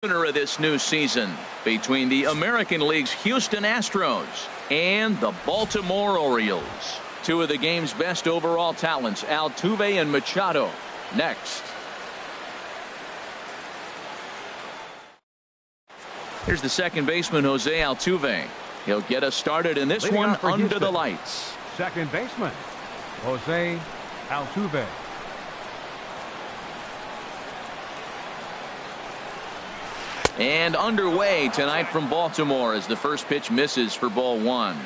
Opener of this new season between the American League's Houston Astros and the Baltimore Orioles. Two of the game's best overall talents, Altuve and Machado, next. Here's the second baseman, Jose Altuve. He'll get us started in this one under Houston. The lights. Second baseman, Jose Altuve. And underway tonight from Baltimore as the first pitch misses for ball one.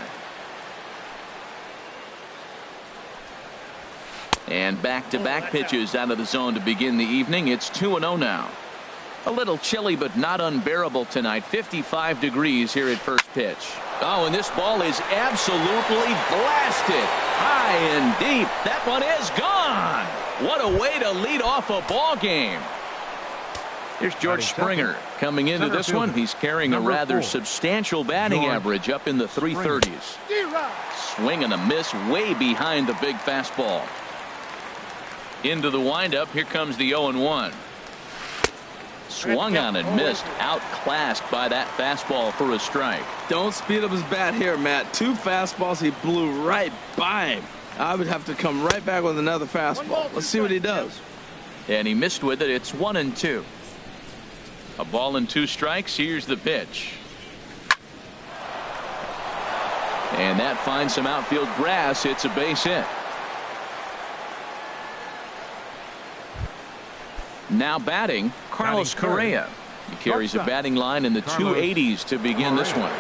And back-to-back pitches out of the zone to begin the evening. It's 2-0 now. A little chilly but not unbearable tonight. 55 degrees here at first pitch. Oh, and this ball is absolutely blasted. High and deep. That one is gone. What a way to lead off a ball game. Here's George Springer coming into this one. He's carrying a rather substantial batting average up in the 330s. Swing and a miss way behind the big fastball. Into the windup. Here comes the 0-1. Swung on and missed. Outclassed by that fastball for a strike. Don't speed up his bat here, Matt. Two fastballs. He blew right by him. I would have to come right back with another fastball. Let's see what he does. And he missed with it. It's 1-2. A ball and two strikes. Here's the pitch. And that finds some outfield grass. It's a base hit. Now batting, Carlos Correa. He carries a batting line in the 280s to begin this one.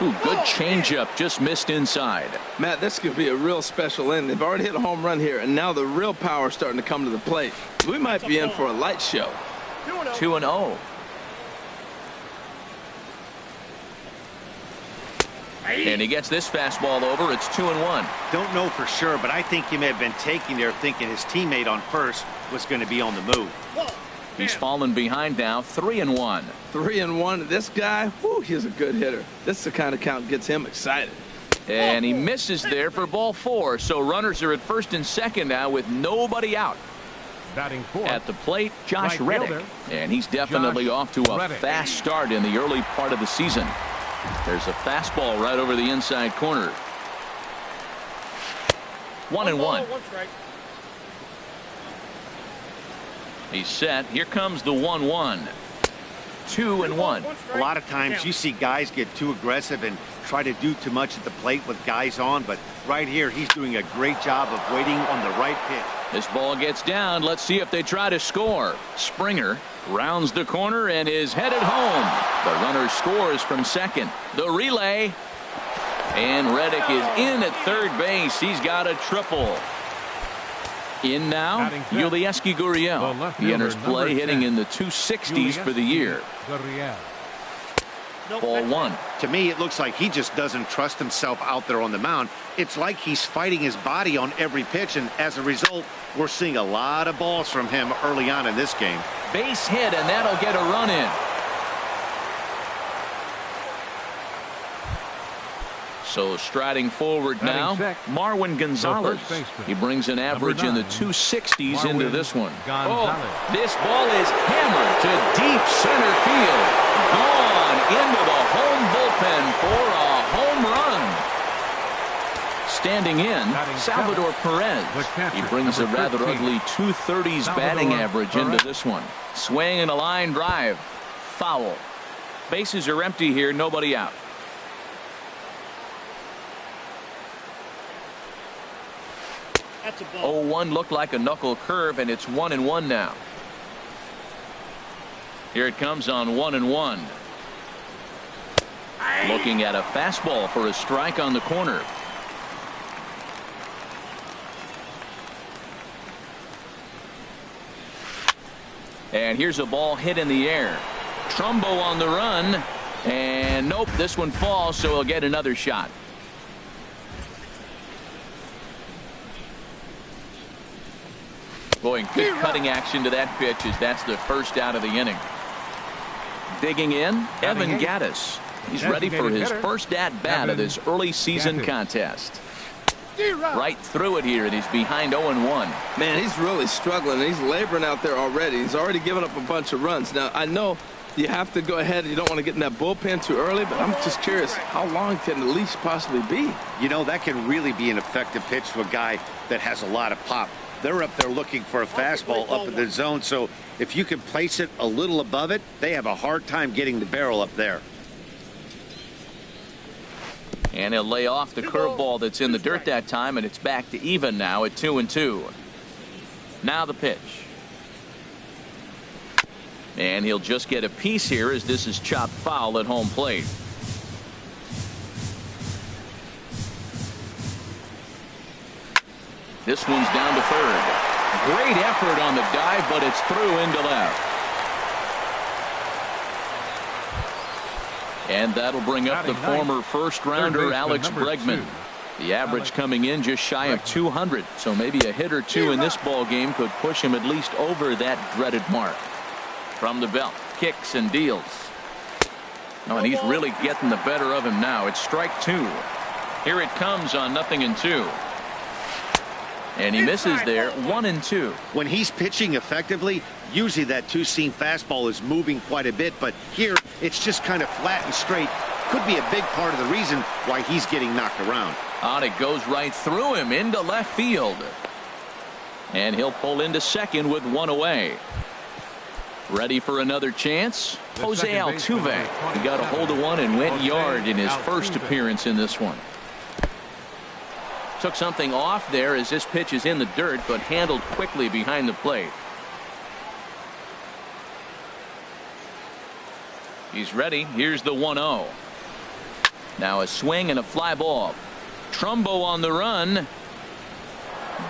Ooh, good changeup, just missed inside. Matt, this could be a real special inning. They've already hit a home run here, and now the real power is starting to come to the plate. We might be in for a light show. 2-0. And he gets this fastball over. It's 2-1. Don't know for sure, but I think he may have been taking there thinking his teammate on first was going to be on the move. He's fallen behind now. 3-1. 3-1. This guy, whew, he's a good hitter. This is the kind of count that gets him excited. And he misses there for ball four. So runners are at first and second now with nobody out. Batting fourth. At the plate, Josh Reddick. And he's definitely off to a fast start in the early part of the season. There's a fastball right over the inside corner. 1-1. He's set. Here comes the 1-1. 2-1. A lot of times you see guys get too aggressive and try to do too much at the plate with guys on, but right here he's doing a great job of waiting on the right pitch. This ball gets down. Let's see if they try to score. Springer rounds the corner and is headed home. The runner scores from second. The relay. And Reddick is in at third base. He's got a triple. In now, Yulieski Gurriel. He enters play hitting in the 260s for the year. Ball one. To me, it looks like he just doesn't trust himself out there on the mound. It's like he's fighting his body on every pitch, and as a result, we're seeing a lot of balls from him early on in this game. Base hit, and that'll get a run in. So striding forward now, Marwin Gonzalez. He brings an average in the 260s into this one. Oh, this ball is hammered to deep center field. Gone into the home bullpen for a home run. Standing in, Salvador Perez. He brings a rather ugly 230s batting average into this one. Swing and a line drive. Foul. Bases are empty here, nobody out. That's a ball. 0-1 looked like a knuckle curve, and it's 1-1 now. Here it comes on 1-1. Looking at a fastball for a strike on the corner. And here's a ball hit in the air. Trumbo on the run. And nope, this one falls, so he'll get another shot. Boy, good cutting action to that pitch as that's the first out of the inning. Digging in, Evan Gattis. He's ready for his first at-bat of this early season contest. Right through it here, and he's behind 0-1. Man, he's really struggling. He's laboring out there already. He's already given up a bunch of runs. Now, I know you have to go ahead. You don't want to get in that bullpen too early, but I'm just curious, how long can the leash possibly be? You know, that can really be an effective pitch to a guy that has a lot of pop. They're up there looking for a fastball up in the zone, so if you can place it a little above it, they have a hard time getting the barrel up there. And he'll lay off the curveball that's in the dirt that time, and it's back to even now at 2-2. Now the pitch. And he'll just get a piece here as this is chopped foul at home plate. This one's down to third. Great effort on the dive, but it's through into left. And that'll bring up the former first-rounder Alex Bregman. The average coming in just shy of 200, so maybe a hit or two in this ball game could push him at least over that dreaded mark. From the belt, kicks and deals. Oh, and he's really getting the better of him now. It's strike two. Here it comes on 0-2. And he misses there, 1-2. When he's pitching effectively, usually that two-seam fastball is moving quite a bit, but here it's just kind of flat and straight. Could be a big part of the reason why he's getting knocked around. On it goes right through him into left field. And he'll pull into second with one away. Ready for another chance? Jose Altuve. He got a hold of one and went yard in his first appearance in this one. Took something off there as this pitch is in the dirt, but handled quickly behind the plate. He's ready. Here's the 1-0. Now a swing and a fly ball. Trumbo on the run,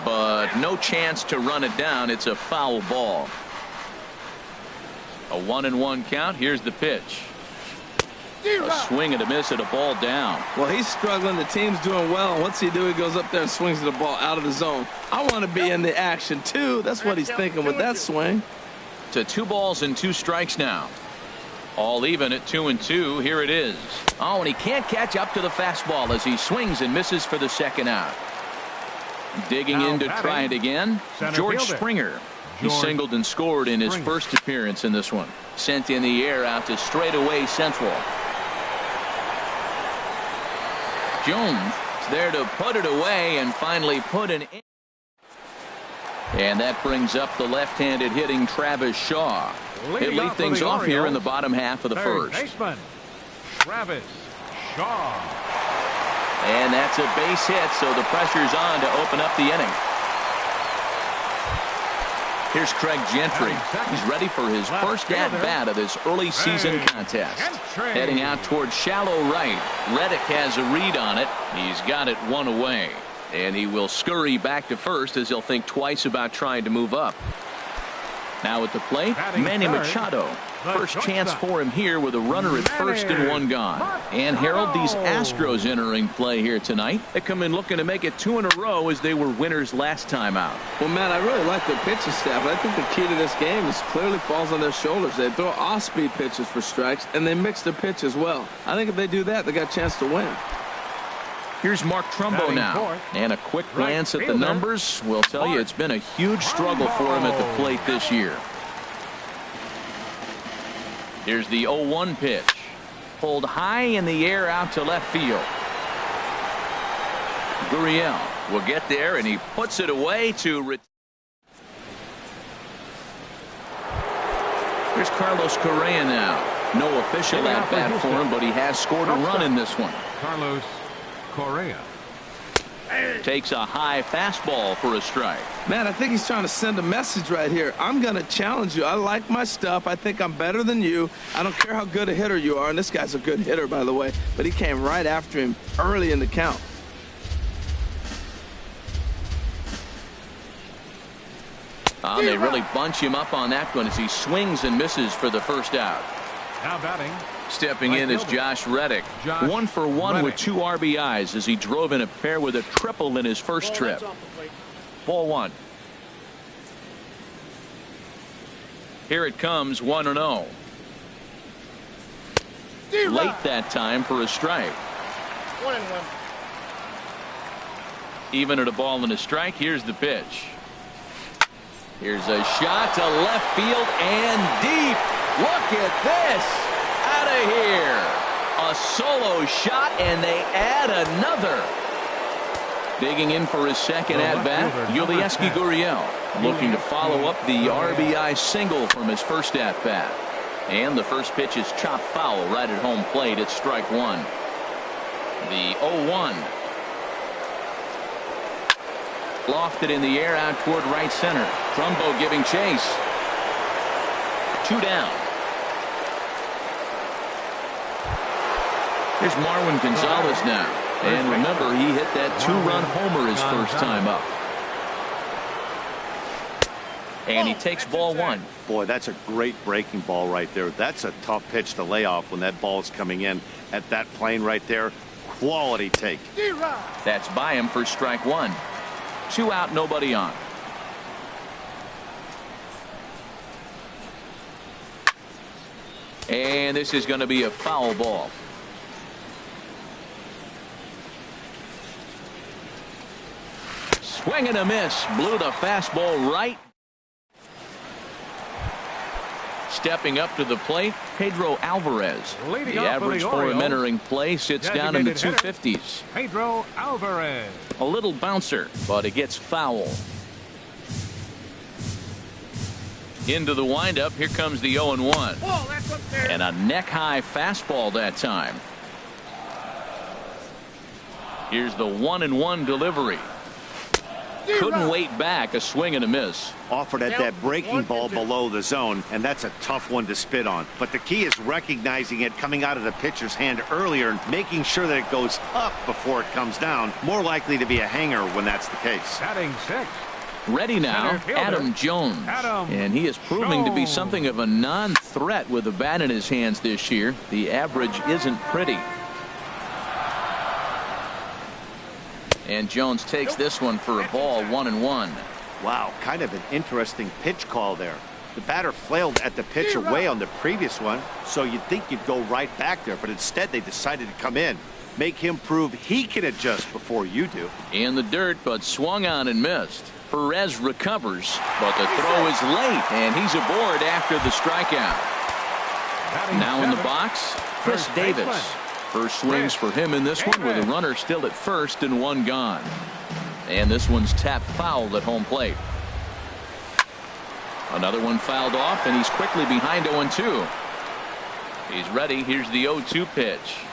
but no chance to run it down. It's a foul ball. A 1-1 count. Here's the pitch. A swing and a miss at a ball down. Well, he's struggling. The team's doing well. What's he do? He goes up there and swings the ball out of the zone. I want to be in the action, too. That's what he's thinking with that swing. To 2 balls and 2 strikes now. All even at 2-2. Here it is. Oh, and he can't catch up to the fastball as he swings and misses for the second out. Digging in to try it again. George Springer. He singled and scored in his first appearance in this one. Sent in the air out to straightaway central. Jones there to put it away and finally put an in. And that brings up the left-handed hitting Travis Shaw. He'll lead things off here in the bottom half of the first. Baseman, Travis Shaw. And that's a base hit, so the pressure's on to open up the inning. Here's Craig Gentry. He's ready for his first at-bat of this early season contest. Heading out towards shallow right. Reddick has a read on it. He's got it one away. And he will scurry back to first as he'll think twice about trying to move up. Now at the plate, Manny Machado. First chance for him here with a runner at first and one gone. And Harold, these Astros entering play here tonight. They come in looking to make it 2 in a row as they were winners last time out. Well, Matt, I really like their pitching staff. I think the key to this game is clearly falls on their shoulders. They throw off-speed pitches for strikes, and they mix their pitch as well. I think if they do that, they got a chance to win. Here's Mark Trumbo now. And a quick glance at the numbers will tell you it's been a huge struggle for him at the plate this year. Here's the 0-1 pitch. Pulled high in the air out to left field. Gurriel will get there, and he puts it away to. Here's Carlos Correa now. No official at bat for him, but he has scored a run in this one. Carlos Correa takes a high fastball for a strike. Man, I think he's trying to send a message right here. I'm going to challenge you. I like my stuff. I think I'm better than you. I don't care how good a hitter you are. And this guy's a good hitter, by the way. But he came right after him early in the count. They really bunch him up on that one as he swings and misses for the first out. now batting. Stepping in is Josh Reddick. 1 for 1 with 2 RBIs as he drove in a pair with a triple in his first trip. Ball 1. Here it comes, 1-0. Late that time for a strike. 1-1. Even at a ball and a strike, here's the pitch. Here's a shot to left field and deep. Look at this. Out of here. A solo shot, and they add another. Digging in for his second at-bat, Yulieski Gurriel, looking to follow up the RBI single from his first at-bat. And the first pitch is chopped foul right at home plate. It's strike one. The 0-1. Lofted in the air out toward right center. Trumbo giving chase. 2 down. Here's Marwin Gonzalez now. And remember, he hit that 2-run homer his first time up. And he takes ball one. Boy, that's a great breaking ball right there. That's a tough pitch to lay off when that ball is coming in at that plane right there. Quality take. That's by him for strike one. 2 out, nobody on. And this is going to be a foul ball. Swing and a miss. Blew the fastball right. Stepping up to the plate, Pedro Alvarez. The average for him entering play sits down in the 250s. Pedro Alvarez. A little bouncer, but it gets foul. Into the windup. Here comes the 0-1. And a neck-high fastball that time. Here's the 1-1 delivery. Couldn't wait back. A swing and a miss. Offered at that breaking ball below the zone, and that's a tough one to spit on. But the key is recognizing it coming out of the pitcher's hand earlier and making sure that it goes up before it comes down. More likely to be a hanger when that's the case. Batting 6. Ready now, Adam Jones. And he is proving to be something of a non-threat with the bat in his hands this year. The average isn't pretty. And Jones takes this one for a ball, 1-1. Wow, kind of an interesting pitch call there. The batter flailed at the pitch away on the previous one, so you'd think you'd go right back there, but instead they decided to come in. Make him prove he can adjust before you do. In the dirt, but swung on and missed. Perez recovers, but the throw is late, and he's aboard after the strikeout. Now in the box, Chris Davis. First swings for him in this one with a runner still at first and 1 gone. And this one's tapped foul at home plate. Another one fouled off, and he's quickly behind 0-2. He's ready. Here's the 0-2 pitch.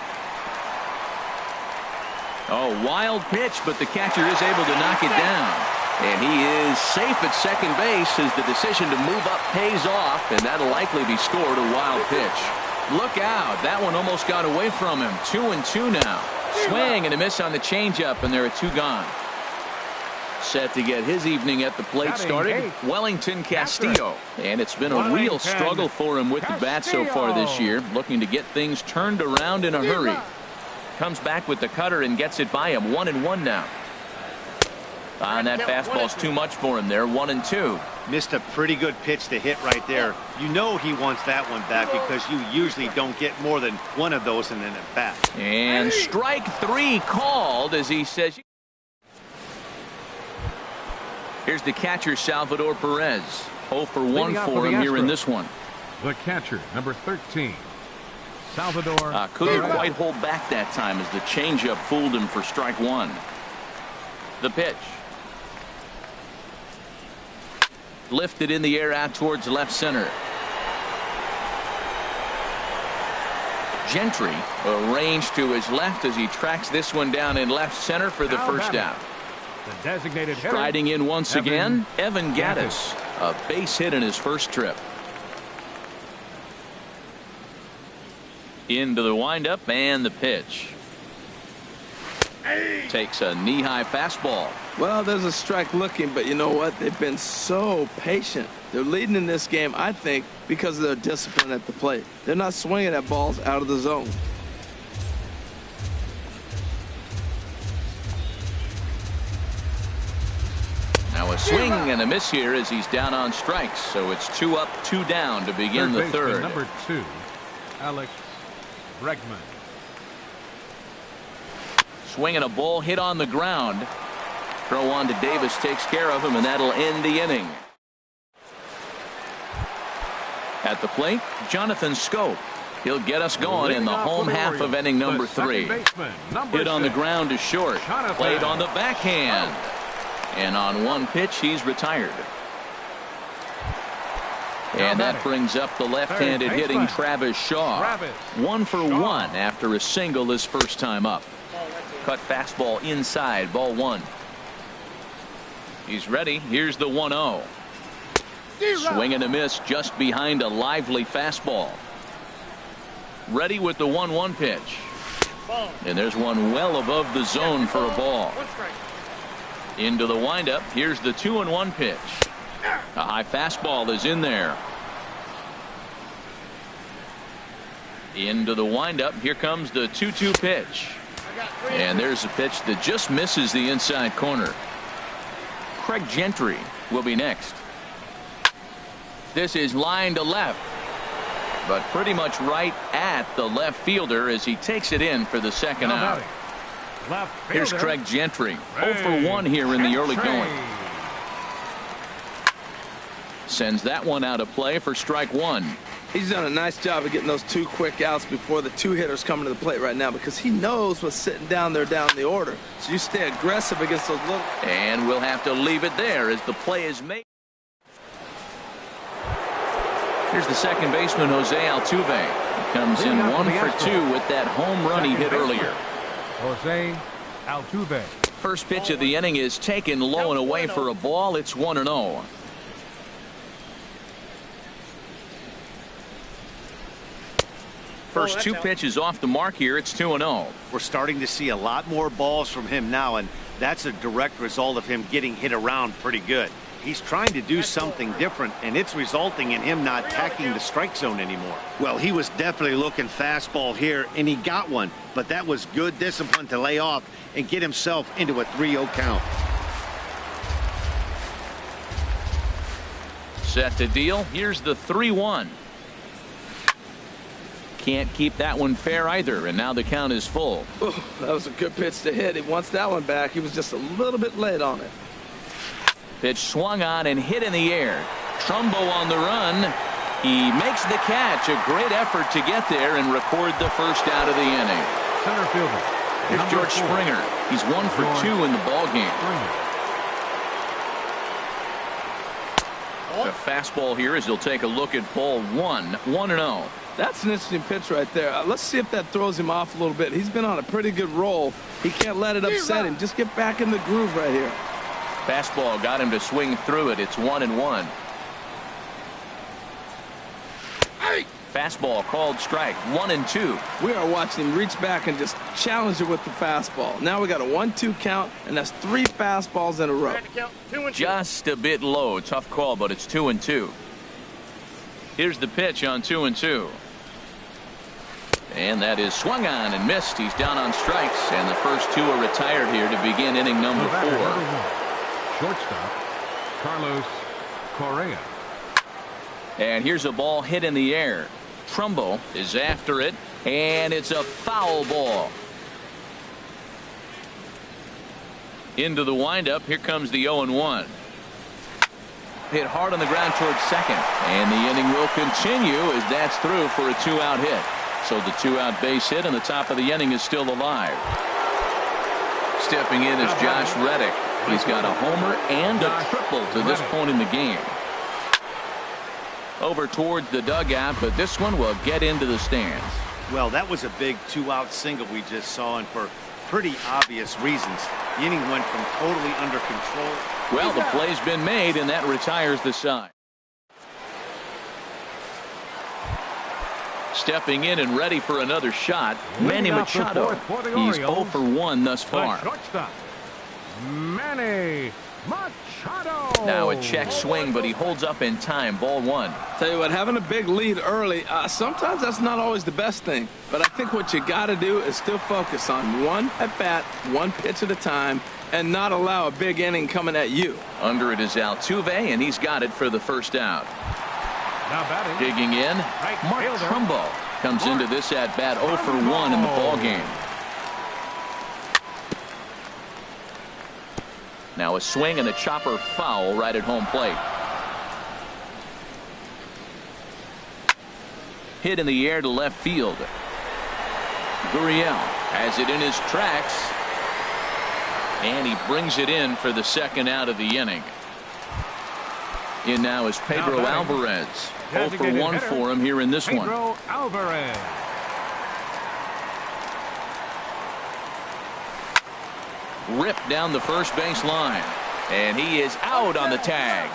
Oh, wild pitch, but the catcher is able to knock it down. And he is safe at second base as the decision to move up pays off, and that'll likely be scored a wild pitch. Look out. That one almost got away from him. 2-2 now. Swing and a miss on the changeup, and there are 2 gone. Set to get his evening at the plate started, Wellington Castillo. And it's been a real struggle for him with the bat so far this year, looking to get things turned around in a hurry. Comes back with the cutter and gets it by him. 1-1 now. And that fastball's too much for him there. 1-2. Missed a pretty good pitch to hit right there. You know he wants that one back because you usually don't get more than one of those in an at-bat. And strike 3 called as he says. Here's the catcher, Salvador Perez. 0 for 1 for him here in this one. The catcher, number 13, Salvador. Couldn't quite hold back that time as the changeup fooled him for strike 1. The pitch. Lifted in the air out towards left center. Gentry arranged to his left as he tracks this one down in left center for the first out. The designated hitter. Striding in once again, Evan Gattis. A base hit in his first trip. Into the windup and the pitch. Takes a knee-high fastball. Well, there's a strike looking, but you know what? They've been so patient. They're leading in this game, I think, because of their discipline at the plate. They're not swinging at balls out of the zone. Now a swing and a miss here as he's down on strikes. So it's 2 up, 2 down to begin the third. Number 2, Alex Bregman. Swinging a ball hit on the ground. Throw on to Davis takes care of him, and that'll end the inning. At the plate, Jonathan Scope. He'll get us going in the home half of inning number 3. Hit on the ground to short. Played on the backhand. And on one pitch, he's retired. And that brings up the left-handed hitting Travis Shaw. 1 for 1 after a single his first time up. Cut fastball inside, ball 1. He's ready. Here's the 1-0. Swing and a miss just behind a lively fastball. Ready with the 1-1 pitch. And there's one well above the zone for a ball. Into the windup. Here's the 2-1 pitch. A high fastball is in there. Into the windup. Here comes the 2-2 pitch. And there's a pitch that just misses the inside corner. Craig Gentry will be next. This is line to left, but pretty much right at the left fielder as he takes it in for the second out. Here's Craig Gentry. 0 for 1 here in the early going. Sends that one out of play for strike 1. He's done a nice job of getting those 2 quick outs before the 2 hitters coming to the plate right now, because he knows what's sitting down there down the order. So you stay aggressive against those little. And we'll have to leave it there as the play is made. Here's the second baseman, Jose Altuve. He comes in 1 for 2 with that home run he hit earlier. Jose Altuve. First pitch of the inning is taken low and away for a ball. It's 1-0. First 2 pitches off the mark here. It's 2-0. We're starting to see a lot more balls from him now, and that's a direct result of him getting hit around pretty good. He's trying to do something different, and it's resulting in him not attacking the strike zone anymore. Well, he was definitely looking fastball here, and he got one, but that was good discipline to lay off and get himself into a 3-0 count. Set to deal. Here's the 3-1. Can't keep that one fair either, and now the count is full. Ooh, that was a good pitch to hit. He wants that one back. He was just a little bit late on it. Pitch swung on and hit in the air. Trumbo on the run. He makes the catch. A great effort to get there and record the first out of the inning. Center fielder. Here's George Springer. He's 1 for 2 in the ball game. A fastball here as he'll take a look at ball 1. 1-0. That's an interesting pitch right there. Let's see if that throws him off a little bit. He's been on a pretty good roll. He can't let it upset him. Just get back in the groove right here. Fastball got him to swing through it. It's 1-1. Fastball called strike. 1-2. We are watching him reach back and just challenge it with the fastball. Now we got a 1-2 count, and that's 3 fastballs in a row. Just a bit low. Tough call, but it's 2-2. Here's the pitch on 2-2. And that is swung on and missed. He's down on strikes, and the first 2 are retired here to begin inning number 4. Shortstop, Carlos Correa. And here's a ball hit in the air. Trumbo is after it, and it's a foul ball. Into the windup. Here comes the 0-1. Hit hard on the ground towards second, and the inning will continue as that's through for a 2-out hit. So the 2-out base hit, and the top of the inning is still alive. Stepping in is Josh Reddick. He's got a homer and a triple to this point in the game. Over towards the dugout, but this one will get into the stands. Well, that was a big 2-out single we just saw, and for pretty obvious reasons. The inning went from totally under control. Well, the play's been made, and that retires the side. Stepping in and ready for another shot, Manny Machado. He's 0 for 1 thus far. Manny Machado. Now a check swing, but he holds up in time. Ball 1. Tell you what, having a big lead early, sometimes that's not always the best thing. But I think what you got to do is still focus on one at bat, 1 pitch at a time, and not allow a big inning coming at you. Under it is Altuve, and he's got it for the first out. Now batting. Digging in, Mark Trumbo comes into this at bat 0 for 1 in the ball game. Now a swing and a chopper foul right at home plate. Hit in the air to left field. Gurriel has it in his tracks, and he brings it in for the second out of the inning. In now is Pedro Alvarez. 0 for 1 for him here in this one. Pedro Alvarez. Ripped down the first base line, and he is out on the tag.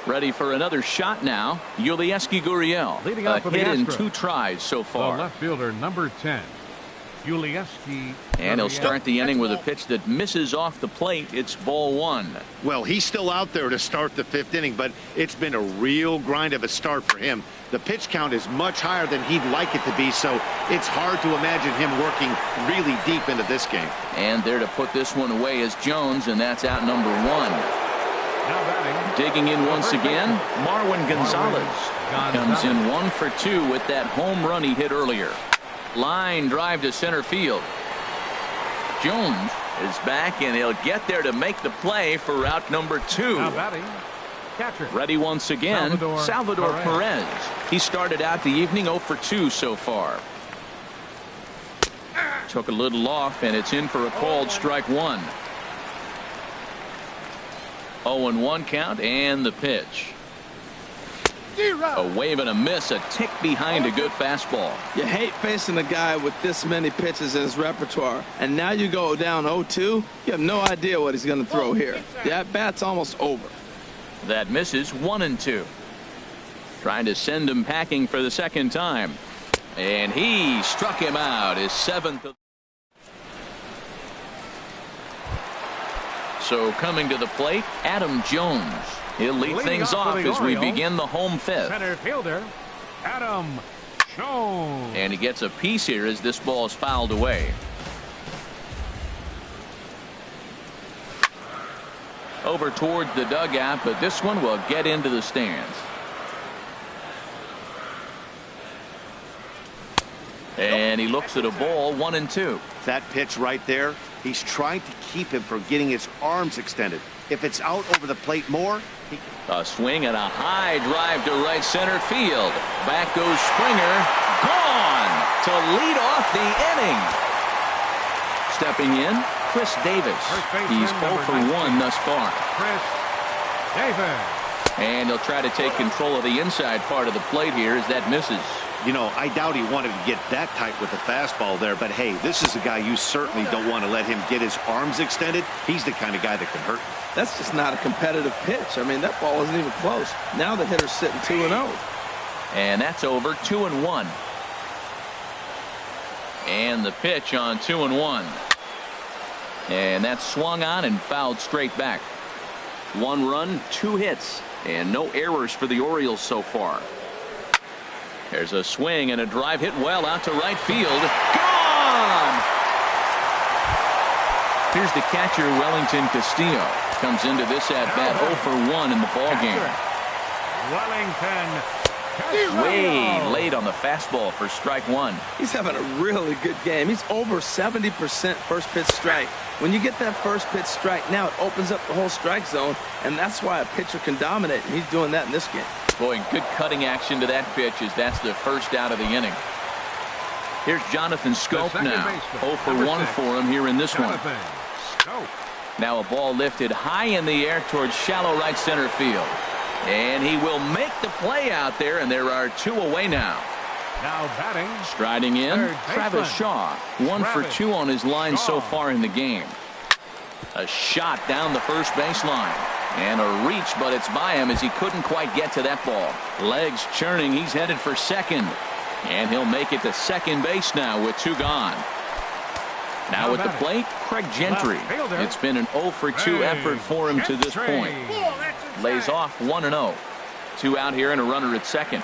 Ready for another shot now. Yulieski Gurriel. Leading A off for the hit in Astros. 2 tries so The far. left fielder, number 10, Yulieski. And he'll start the inning with a pitch that misses off the plate. It's ball 1. Well, he's still out there to start the 5th inning, but it's been a real grind of a start for him. The pitch count is much higher than he'd like it to be, so it's hard to imagine him working really deep into this game. And there to put this one away is Jones, and that's out number 1. Now batting. Digging in once again, Marwin Gonzalez. Comes in 1 for 2 with that home run he hit earlier. Line drive to center field. Jones is back, and he'll get there to make the play for out number 2. Now batting. Catcher. Ready once again, Salvador Perez. He started out the evening 0 for 2 so far. Took a little off, and it's in for a called strike 1. 0-1 count, and the pitch. A wave and a miss, a tick behind a good fastball. You hate facing a guy with this many pitches in his repertoire, and now you go down 0-2. You have no idea what he's going to throw here. The at-bat's almost over. That misses 1-2. Trying to send him packing for the second time. And he struck him out, his 7th. So coming to the plate, Adam Jones. He'll lead things off as we begin the home 5th. Center fielder, Adam Jones. And he gets a piece here as this ball is fouled away. Over towards the dugout, but this one will get into the stands. And he looks at a ball, 1-2. That pitch right there, he's trying to keep him from getting his arms extended. If it's out over the plate more, A swing and a high drive to right center field. Back goes Springer. Gone to lead off the inning. Stepping in, Chris Davis. He's 0 for 1 thus far. Chris Davis. And he'll try to take control of the inside part of the plate here as that misses. you know, I doubt he wanted to get that tight with the fastball there. But, hey, this is a guy you certainly don't want to let him get his arms extended. He's the kind of guy that can hurt. That's just not a competitive pitch. I mean, that ball isn't even close. Now the hitter's sitting 2-0. And that's over, 2-1. And the pitch on 2-1. And that's swung on and fouled straight back. 1 run, 2 hits, and no errors for the Orioles so far. There's a swing and a drive hit well out to right field. Gone! Here's the catcher, Wellington Castillo. Comes into this at-bat 0 for 1 in the ballgame. Wellington. Way late on the fastball for strike 1. He's having a really good game. He's over 70% first pitch strike. When you get that first pitch strike, now it opens up the whole strike zone, and that's why a pitcher can dominate, and he's doing that in this game. Boy, good cutting action to that pitch as that's the first out of the inning. Here's Jonathan Scope now. 0 for 1 for him here in this one. Now a ball lifted high in the air towards shallow right center field. And he will make the play out there, and there are 2 away now. Now batting. Striding in, Travis Shaw. 1 for 2 on his line so far in the game. A shot down the first baseline. And a reach, but it's by him as he couldn't quite get to that ball. Legs churning, he's headed for second. And he'll make it to second base now with 2 gone. Now at the plate, Craig Gentry. It's been an 0 for 2 effort for him to this point. Lays off 1-0. 2 out here and a runner at second.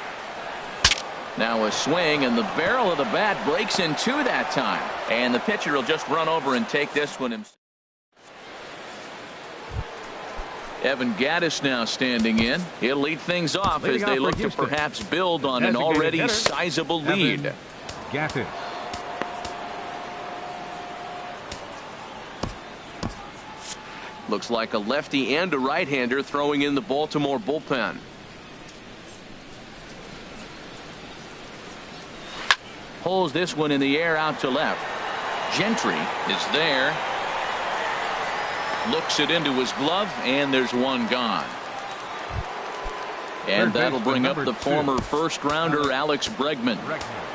Now a swing, and the barrel of the bat breaks in 2 that time. And the pitcher will just run over and take this one himself. Evan Gattis now standing in. He'll lead things off as they look to perhaps build on an already sizable lead. Gattis. Looks like a lefty and a right-hander throwing in the Baltimore bullpen. Pulls this one in the air out to left. Gentry is there. Looks it into his glove, and there's one gone. And that'll bring up the former first-rounder Alex Bregman.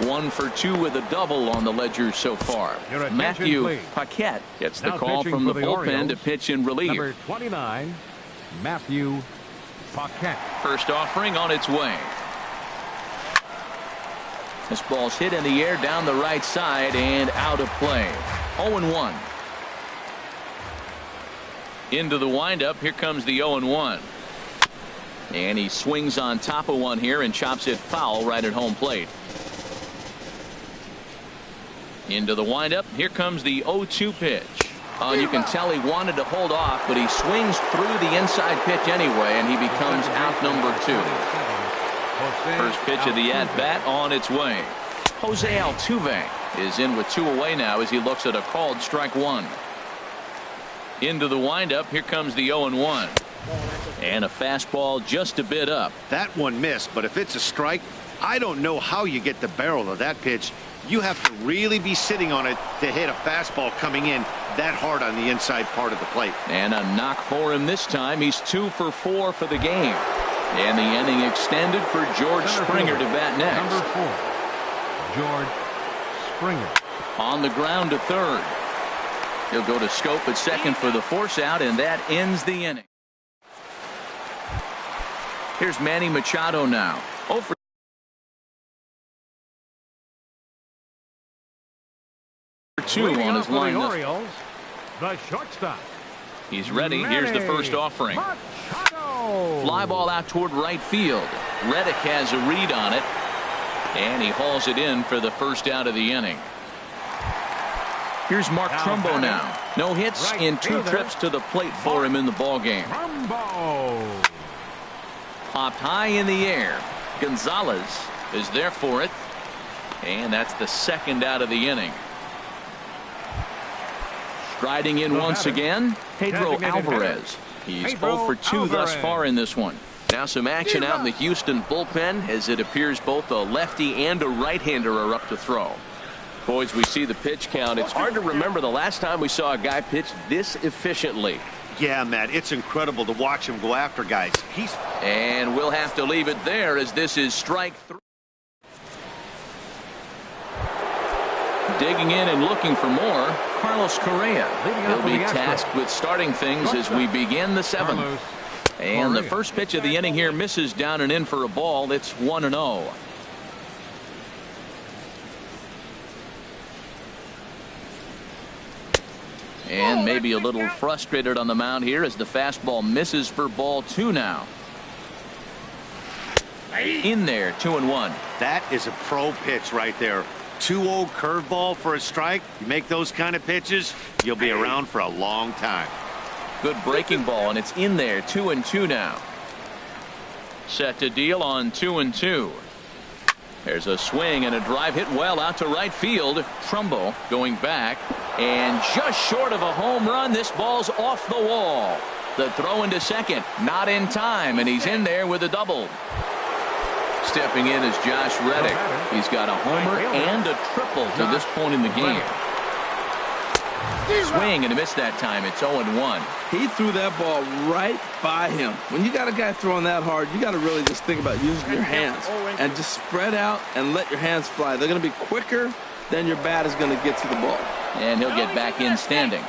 1 for 2 with a double on the ledger so far. Matthew Paquette gets the call from the bullpen to pitch in relief. Number 29, Matthew Paquette. First offering on its way. This ball's hit in the air down the right side and out of play. 0-1. Into the windup. Here comes the 0-1. And he swings on top of one here and chops it foul right at home plate. Into the windup. Here comes the 0-2 pitch. You can tell he wanted to hold off, but he swings through the inside pitch anyway, and he becomes out number 2. First pitch of the at-bat on its way. Jose Altuve is in with 2 away now as he looks at a called strike 1. Into the windup. Here comes the 0-1. And a fastball just a bit up. That one missed, but if it's a strike, I don't know how you get the barrel of that pitch. You have to really be sitting on it to hit a fastball coming in that hard on the inside part of the plate. And a knock for him this time. He's 2 for 4 for the game. And the inning extended for George Springer to bat next. Number 4, George Springer. On the ground to third. He'll go to Scope at second for the force out, and that ends the inning. Here's Manny Machado now. 0 for 2 on his line. Orioles, the shortstop. He's ready. Here's the first offering. Machado. Fly ball out toward right field. Reddick has a read on it, and he hauls it in for the first out of the inning. Here's Mark Trumbo now. No hits in 2 trips to the plate for him in the ballgame. Trumbo. Popped high in the air. Gonzalez is there for it, and that's the second out of the inning. Striding in once again, Pedro Alvarez. He's 0 for 2 thus far in this one. Now some action out in the Houston bullpen as it appears both a lefty and a right-hander are up to throw. Boys, we see the pitch count. It's hard to remember the last time we saw a guy pitch this efficiently. Yeah, Matt, it's incredible to watch him go after guys. And we'll have to leave it there as this is strike 3. Digging in and looking for more, Carlos Correa. He'll be tasked with starting things as we begin the 7th. And the first pitch of the inning here misses down and in for a ball. It's 1-0. And maybe a little frustrated on the mound here as the fastball misses for ball 2 now. In there, 2-1. That is a pro pitch right there. 2-0 curveball for a strike. You make those kind of pitches, you'll be around for a long time. Good breaking ball, and it's in there. 2-2 now. Set to deal on 2-2. There's a swing and a drive hit well out to right field. Trumbo going back, and just short of a home run. This ball's off the wall. The throw into second, not in time, and he's in there with a double. Stepping in is Josh Reddick. He's got a homer and a triple to this point in the game. Swing and a miss that time. It's 0-1. He threw that ball right by him. When you got a guy throwing that hard, you got to really just think about using your hands and just spread out and let your hands fly. They're going to be quicker than your bat is going to get to the ball. And he'll get back in standing.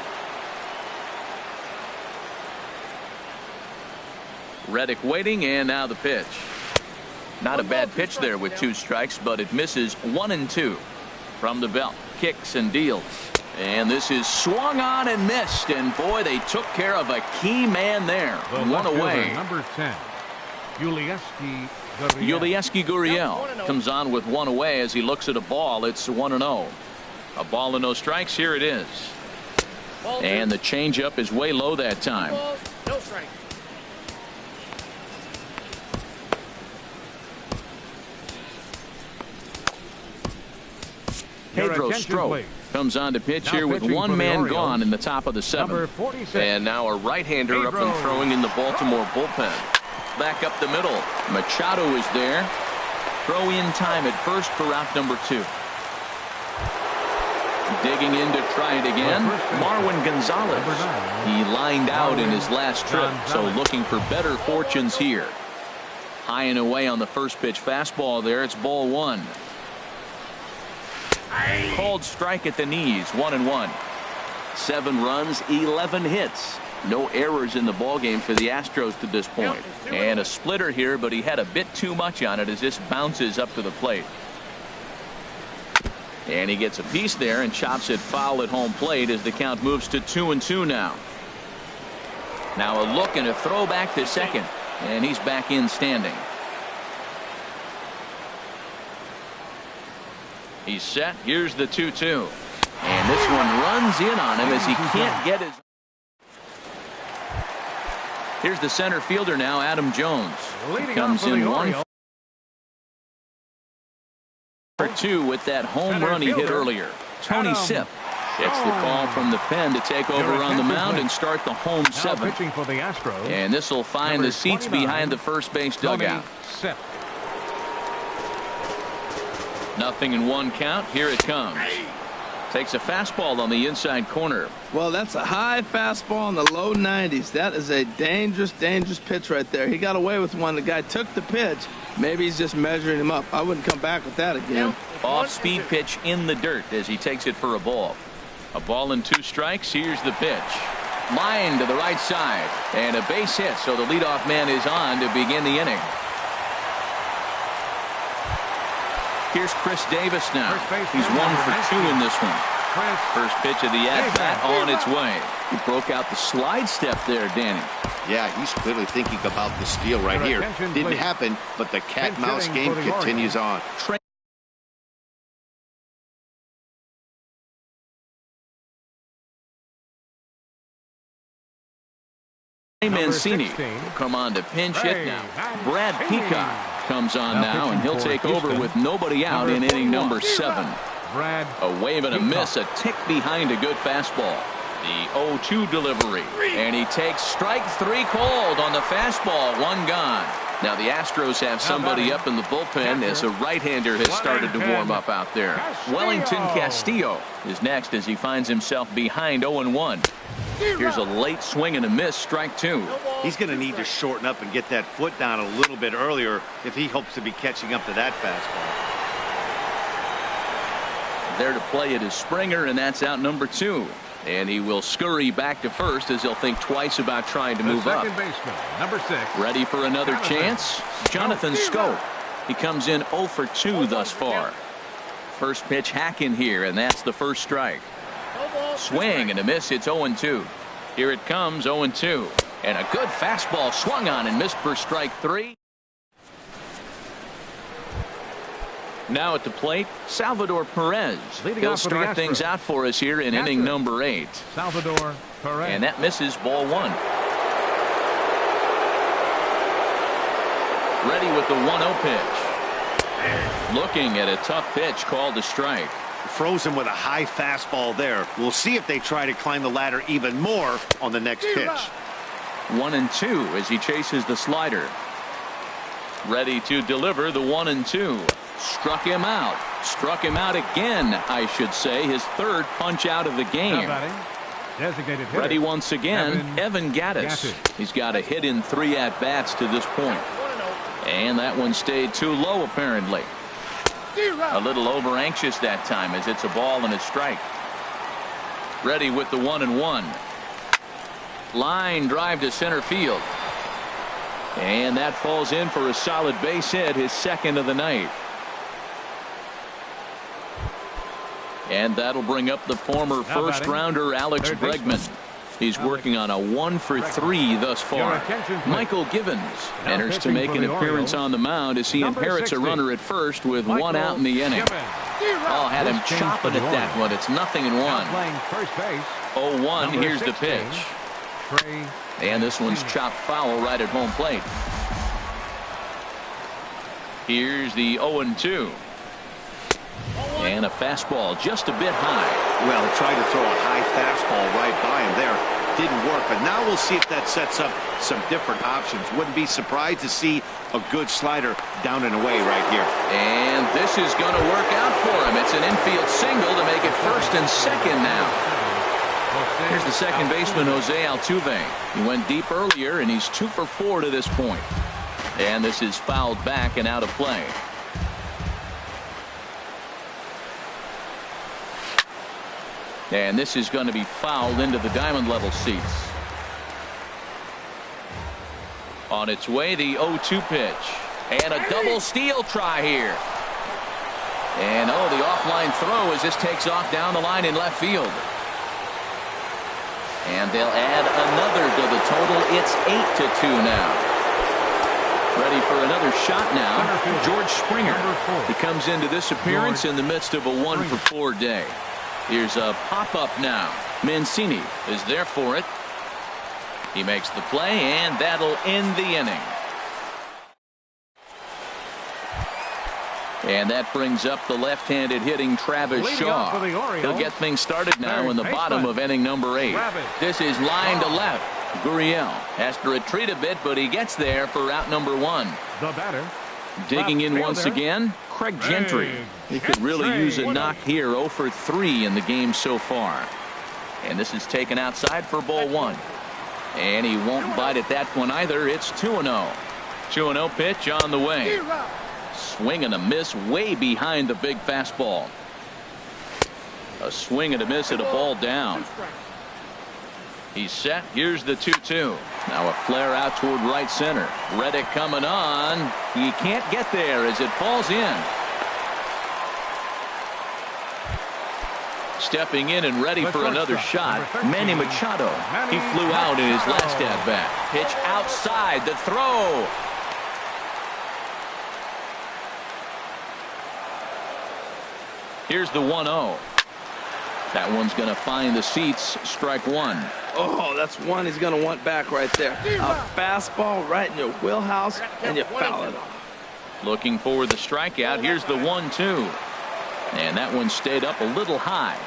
Reddick waiting, and now the pitch. Not a bad pitch there with 2 strikes, but it misses 1-2 from the belt. Kicks and deals. And this is swung on and missed. And boy, they took care of a key man there. 1 away. Number 10, Yulieski Gurriel comes on with 1 away as he looks at a ball. It's 1-0. A ball and no strikes. Here it is. And the changeup is way low that time. No strike. Pedro Strop comes on to pitch here with one man gone in the top of the seventh. And now a right-hander up and throwing in the Baltimore bullpen. Back up the middle. Machado is there. Throw in time at first for out number 2. Digging in to try it again, Marwin Gonzalez. He lined out in his last trip, so looking for better fortunes here. High and away on the first pitch fastball there. It's ball 1. Called strike at the knees, 1-1. 7 runs, 11 hits. No errors in the ballgame for the Astros to this point. And a splitter here, but he had a bit too much on it as this bounces up to the plate. And he gets a piece there and chops it foul at home plate as the count moves to 2-2 now. Now a look and a throw back to second. And he's back in standing. He's set. Here's the 2-2. And this one runs in on him as he can't get his. Here's the center fielder now, Adam Jones. He comes in 1 for 2 with that home run he hit earlier. Tony Sipp gets the call from the pen to take over on the mound and start the home 7th. And this will find the seats behind the first base dugout. 0-1 count. Here it comes. Takes a fastball on the inside corner. Well, that's a high fastball in the low 90s. That is a dangerous pitch right there. He got away with one. The guy took the pitch. Maybe he's just measuring him up. I wouldn't come back with that again. Off-speed pitch in the dirt as he takes it for a ball. A ball and 2 strikes. Here's the pitch. Line to the right side. And a base hit, so the leadoff man is on to begin the inning. Here's Chris Davis now. He's 1 for 2 in this one. First pitch of the at-bat on its way. He broke out the slide step there, Danny. Yeah, he's clearly thinking about the steal right here. Didn't happen, but the cat-mouse game continues on. Mancini will come on to pinch hit now. Brad Peacock comes on now, and he'll take over with nobody out in inning number 7. A wave and a miss, a tick behind a good fastball. The 0-2 delivery, and he takes strike 3 called on the fastball. 1 gone. Now the Astros have somebody up in the bullpen as a right-hander has started to warm up out there. Wellington Castillo is next as he finds himself behind 0-1. Here's a late swing and a miss, strike 2. He's going to need to shorten up and get that foot down a little bit earlier if he hopes to be catching up to that fastball. There to play it is Springer, and that's out number 2. And he will scurry back to first as he'll think twice about trying to move up. Baseman, number 6. Ready for another chance? Jonathan Schoop. He comes in 0 for 2 thus far. First pitch hack in here, and that's the first strike. Swing and a miss. It's 0-2. Here it comes, 0-2. And a good fastball swung on and missed for strike 3. Now at the plate, Salvador Perez. He'll start things out for us here in inning number 8. Salvador Perez. And that misses, ball 1. Ready with the 1-0 pitch. Looking at a tough pitch called a strike. Froze him with a high fastball there. We'll see if they try to climb the ladder even more on the next pitch. 1-2 as he chases the slider. Ready to deliver the 1-2. Struck him out. Struck him out again, I should say. His 3rd punch out of the game. Ready once again, Evan Gattis. He's got a hit in 3 at-bats to this point. And that one stayed too low, apparently. A little over anxious that time as it's a ball and a strike. Ready with the 1-1. Line drive to center field. And that falls in for a solid base hit, his 2nd of the night. And that'll bring up the former first-rounder Alex Bregman. He's working on a 1 for 3 thus far. Michael Givens enters to make an appearance on the mound as he inherits a runner at first with 1 out in the inning. Oh, had him chopping at that one. It's 0-1. 0-1. Here's the pitch. And this one's chopped foul right at home plate. Here's the 0-2. And a fastball just a bit high. Well, tried to throw a high fastball right by him there. Didn't work, but now we'll see if that sets up some different options. Wouldn't be surprised to see a good slider down and away right here. And this is going to work out for him. It's an infield single to make it first and second now. Here's the second baseman, Jose Altuve. He went deep earlier, and he's 2 for 4 to this point. And this is fouled back and out of play. And this is going to be fouled into the diamond level seats. On its way, the 0-2 pitch. And a double steal try here. And the offline throw as this takes off down the line in left field. And they'll add another to the total. It's 8-2 now. Ready for another shot now, George Springer. He comes into this appearance in the midst of a 1 for 4 day. Here's a pop-up now. Mancini is there for it. He makes the play, and that'll end the inning. And that brings up the left-handed hitting Travis Shaw. He'll get things started now in the bottom of inning number 8. This is line to left. Gurriel has to retreat a bit, but he gets there for out number 1. The batter. Digging in once again, Craig Gentry. He could really use a knock here. 0 for 3 in the game so far. And this is taken outside for ball 1. And he won't bite at that one either. It's 2-0. 2-0 pitch on the way. Swing and a miss way behind the big fastball. A swing and a miss at a ball down. He's set. Here's the 2-2. Now a flare out toward right center. Reddick coming on. He can't get there as it falls in. Stepping in and ready for another shot, Manny Machado. He flew out in his last at-bat. Pitch outside. The throw. Here's the 1-0. That one's going to find the seats. Strike 1. Oh, that's one he's going to want back right there. A fastball right in your wheelhouse, and you foul it off. Looking for the strikeout. Here's the 1-2. And that one stayed up a little high.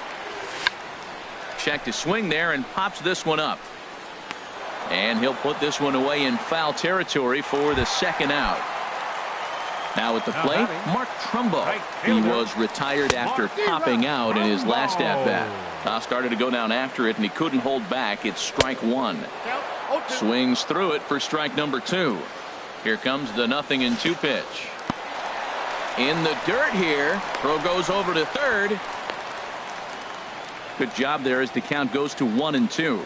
Check to swing there and pops this one up. And he'll put this one away in foul territory for the second out. Now at the plate, Mark Trumbo. He was retired after popping out in his last at-bat. Started to go down after it, and he couldn't hold back. It's strike 1. Swings through it for strike number 2. Here comes the 0-2 pitch. In the dirt here. Throw goes over to third. Good job there as the count goes to 1-2.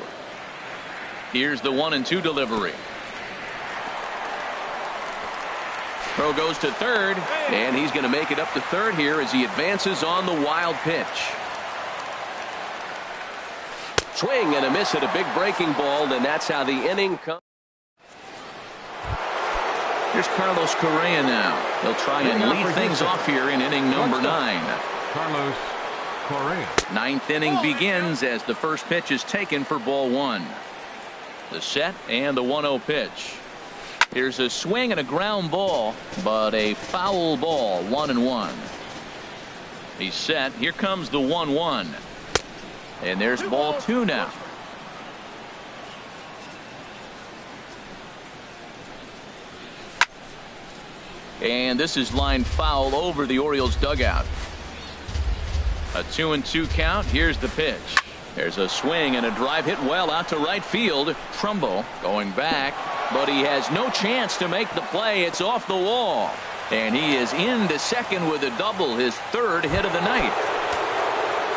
Here's the 1-2 delivery. Throw goes to third, and he's going to make it up to third here as he advances on the wild pitch. Swing and a miss at a big breaking ball, and that's how the inning comes. Here's Carlos Correa now. He'll try and lead things off here in inning number 9. Carlos Correa. 9th inning begins as the first pitch is taken for ball 1. The set and the 1-0 pitch. Here's a swing and a ground ball, but a foul ball. 1-1. He's set. Here comes the 1-1. And there's ball 2 now. And this is lined foul over the Orioles dugout. A 2-2 count. Here's the pitch. There's a swing and a drive hit well out to right field. Trumbo going back, but he has no chance to make the play. It's off the wall. And he is into second with a double, his 3rd hit of the night.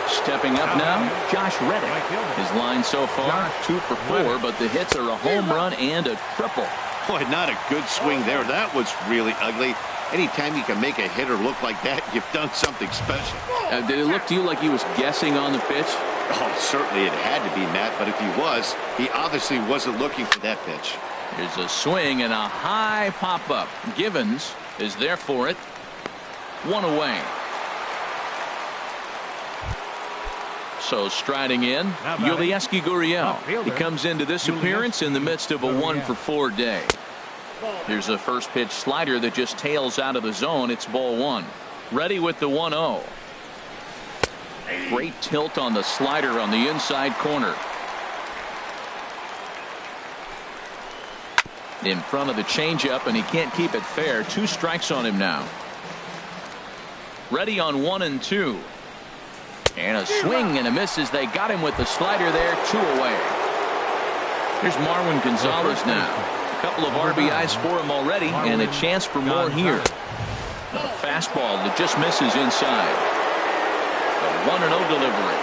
Stepping up now, Josh Reddick. His line so far, 2 for 4, but the hits are a home run and a triple. Boy, not a good swing there. That was really ugly. Anytime you can make a hitter look like that, you've done something special. Did it look to you like he was guessing on the pitch? Oh, certainly it had to be, Matt, but if he was, he obviously wasn't looking for that pitch. Here's a swing and a high pop-up. Givens is there for it. 1 away. So striding in, Yulieski Gurriel. He comes into this appearance in the midst of a 1 for 4 day. Here's a first pitch slider that just tails out of the zone. It's ball 1. Ready with the 1-0. Great tilt on the slider on the inside corner. In front of the changeup, and he can't keep it fair. 2 strikes on him now. Ready on 1-2. And a swing and a miss as they got him with the slider there. 2 away. Here's Marwin Gonzalez now. A couple of RBIs for him already, and a chance for more here. A fastball that just misses inside. A 1-0 delivery.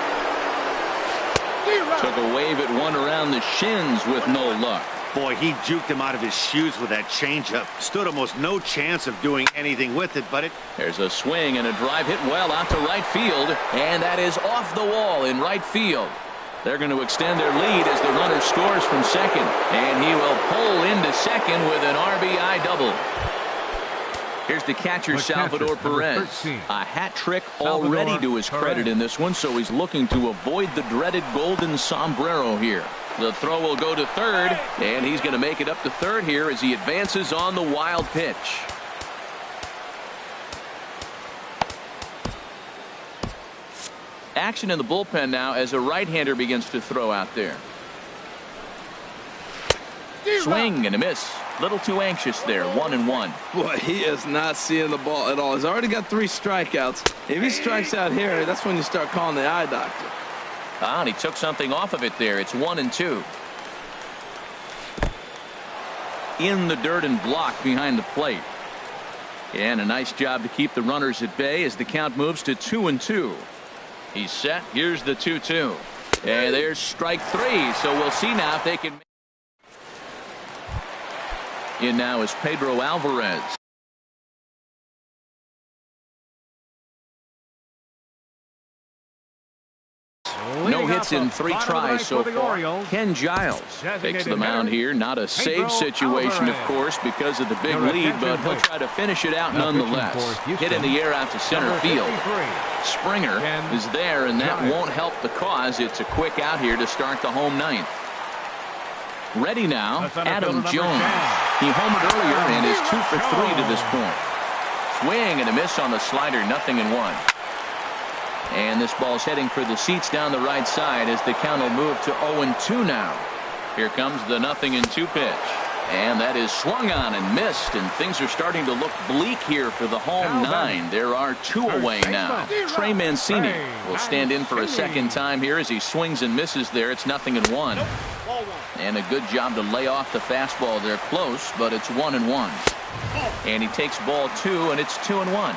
Took a wave at one around the shins with no luck. Boy, he juked him out of his shoes with that changeup. Stood almost no chance of doing anything with it, but There's a swing and a drive hit well out to right field, and that is off the wall in right field. They're going to extend their lead as the runner scores from second, and he will pull into second with an RBI double. Here's the catcher, Salvador Perez. A hat trick already to his credit in this one, so he's looking to avoid the dreaded golden sombrero here. The throw will go to third, and he's going to make it up to third here as he advances on the wild pitch. Action in the bullpen now as a right-hander begins to throw out there. Swing and a miss. Little too anxious there. 1-1. Boy, he is not seeing the ball at all. He's already got 3 strikeouts. If he strikes out here, that's when you start calling the eye doctor. And he took something off of it there. It's 1-2. In the dirt and blocked behind the plate. And a nice job to keep the runners at bay as the count moves to 2-2. He's set. Here's the 2-2. And there's strike 3. So we'll see now if they can. In now is Pedro Alvarez. No hits in 3 tries so far. Ken Giles takes the mound here. Not a save situation, of course, because of the big lead, but he'll try to finish it out nonetheless. Hit in the air out to center field. Springer is there, and that won't help the cause. It's a quick out here to start the home 9th. Ready now, Adam Jones. He homered earlier and is 2 for 3 to this point. Swing and a miss on the slider, 0-1. And this ball's heading for the seats down the right side as the count will move to 0-2 now. Here comes the 0-2 pitch. And that is swung on and missed, and things are starting to look bleak here for the home 9. There are 2 away now. Trey Mancini will stand in for a second time here as he swings and misses there. It's 0-1. And a good job to lay off the fastball there close, but it's 1-1. And he takes ball 2, and it's 2-1.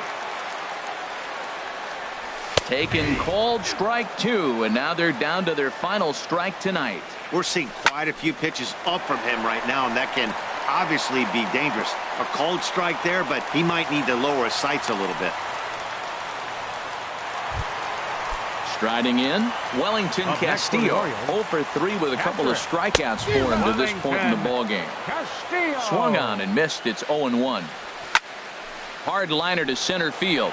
Taken called strike 2, and now they're down to their final strike tonight. we're seeing quite a few pitches up from him right now, and that can obviously be dangerous. A cold strike there, but he might need to lower his sights a little bit. Striding in, Wellington Castillo, 0 for 3 with a couple of strikeouts for him to this point in the ballgame. Swung on and missed. It's 0-1. Hard liner to center field,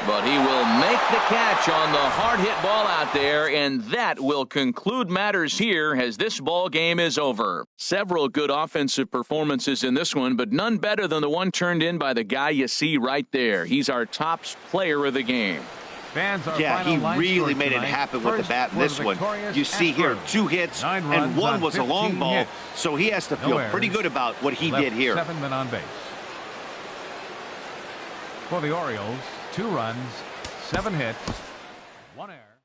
but he will make the catch on the hard hit ball out there, and that will conclude matters here as this ball game is over. Several good offensive performances in this one, but none better than the one turned in by the guy you see right there. He's our top player of the game. Yeah, he really made it happen with the bat in this one. You see here 2 hits and 1 was a long ball, so he has to feel pretty good about what he did here. 7 men on base. For the Orioles, 2 runs, 7 hits, 1 error.